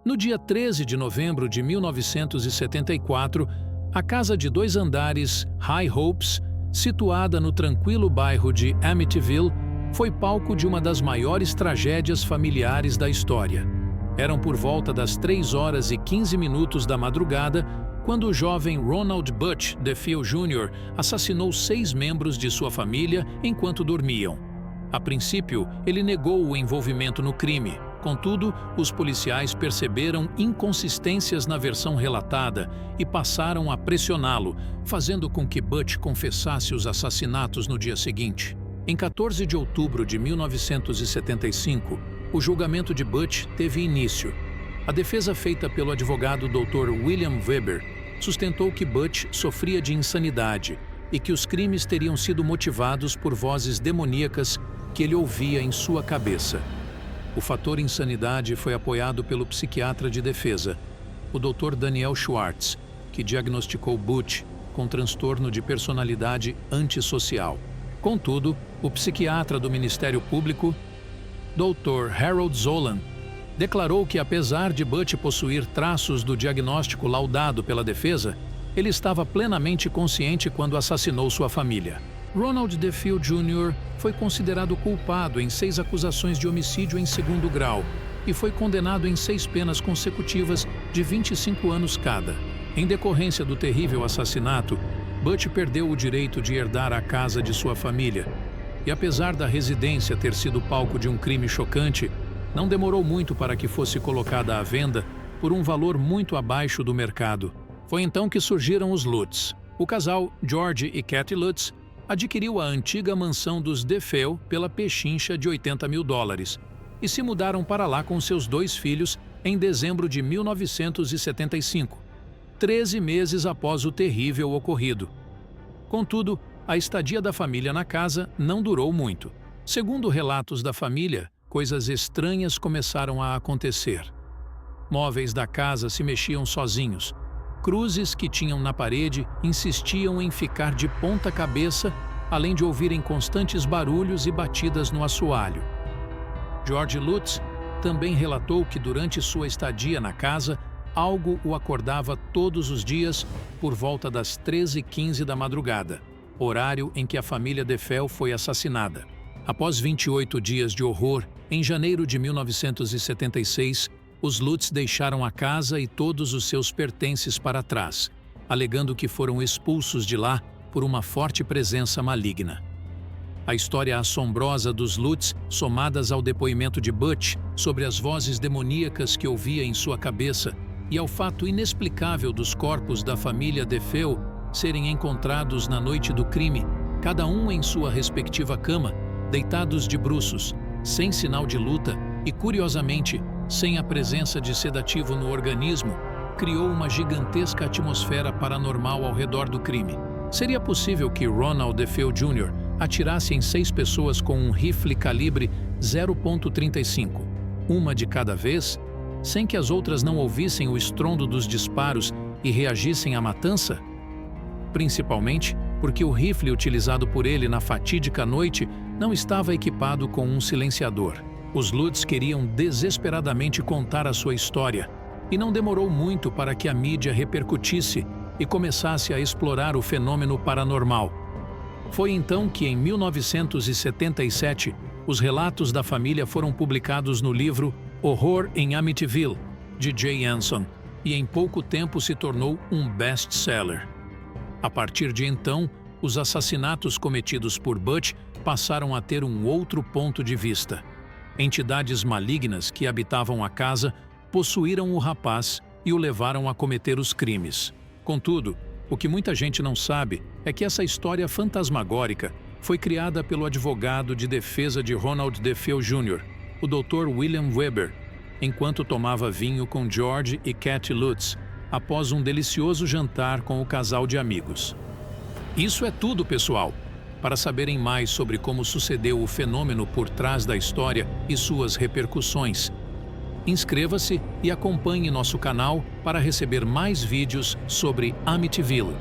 No dia 13 de novembro de 1974, a casa de 2 andares High Hopes, situada no tranquilo bairro de Amityville, foi palco de uma das maiores tragédias familiares da história. Eram por volta das 3h15 da madrugada, quando o jovem Ronald Butch DeFeo Jr. assassinou 6 membros de sua família enquanto dormiam. A princípio, ele negou o envolvimento no crime. Contudo, os policiais perceberam inconsistências na versão relatada e passaram a pressioná-lo, fazendo com que Butch confessasse os assassinatos no dia seguinte. Em 14 de outubro de 1975, o julgamento de Butch teve início. A defesa feita pelo advogado Dr. William Weber sustentou que Butch sofria de insanidade e que os crimes teriam sido motivados por vozes demoníacas que ele ouvia em sua cabeça. O fator insanidade foi apoiado pelo psiquiatra de defesa, o Dr. Daniel Schwartz, que diagnosticou Butch com transtorno de personalidade antissocial. Contudo, o psiquiatra do Ministério Público, Dr. Harold Zolan, declarou que, apesar de Butch possuir traços do diagnóstico laudado pela defesa, ele estava plenamente consciente quando assassinou sua família. Ronald DeFeo Jr. foi considerado culpado em 6 acusações de homicídio em 2º grau e foi condenado em 6 penas consecutivas de 25 anos cada. Em decorrência do terrível assassinato, Butch perdeu o direito de herdar a casa de sua família. E apesar da residência ter sido palco de um crime chocante, não demorou muito para que fosse colocada à venda por um valor muito abaixo do mercado. Foi então que surgiram os Lutz. O casal, George e Kathy Lutz, adquiriu a antiga mansão dos DeFeo pela pechincha de $80 mil e se mudaram para lá com seus 2 filhos em dezembro de 1975, 13 meses após o terrível ocorrido. Contudo, a estadia da família na casa não durou muito. Segundo relatos da família, coisas estranhas começaram a acontecer. Móveis da casa se mexiam sozinhos. Cruzes que tinham na parede insistiam em ficar de ponta cabeça, além de ouvirem constantes barulhos e batidas no assoalho. George Lutz também relatou que durante sua estadia na casa, algo o acordava todos os dias por volta das 3h15 da madrugada, horário em que a família DeFeo foi assassinada. Após 28 dias de horror, em janeiro de 1976, os Lutz deixaram a casa e todos os seus pertences para trás, alegando que foram expulsos de lá por uma forte presença maligna. A história assombrosa dos Lutz, somadas ao depoimento de Butch sobre as vozes demoníacas que ouvia em sua cabeça e ao fato inexplicável dos corpos da família DeFeo serem encontrados na noite do crime, cada um em sua respectiva cama, deitados de bruços, sem sinal de luta e, curiosamente, sem a presença de sedativo no organismo, criou uma gigantesca atmosfera paranormal ao redor do crime. Seria possível que Ronald DeFeo Jr. atirasse em 6 pessoas com um rifle calibre .35, uma de cada vez, sem que as outras não ouvissem o estrondo dos disparos e reagissem à matança? Principalmente porque o rifle utilizado por ele na fatídica noite não estava equipado com um silenciador. Os Lutz queriam desesperadamente contar a sua história, e não demorou muito para que a mídia repercutisse e começasse a explorar o fenômeno paranormal. Foi então que, em 1977, os relatos da família foram publicados no livro Horror em Amityville, de Jay Anson, e em pouco tempo se tornou um best-seller. A partir de então, os assassinatos cometidos por Butch passaram a ter um outro ponto de vista. Entidades malignas que habitavam a casa possuíram o rapaz e o levaram a cometer os crimes. Contudo, o que muita gente não sabe é que essa história fantasmagórica foi criada pelo advogado de defesa de Ronald DeFeo Jr., o Dr. William Weber, enquanto tomava vinho com George e Kathy Lutz, após um delicioso jantar com o casal de amigos. Isso é tudo, pessoal! Para saberem mais sobre como sucedeu o fenômeno por trás da história e suas repercussões, inscreva-se e acompanhe nosso canal para receber mais vídeos sobre Amityville.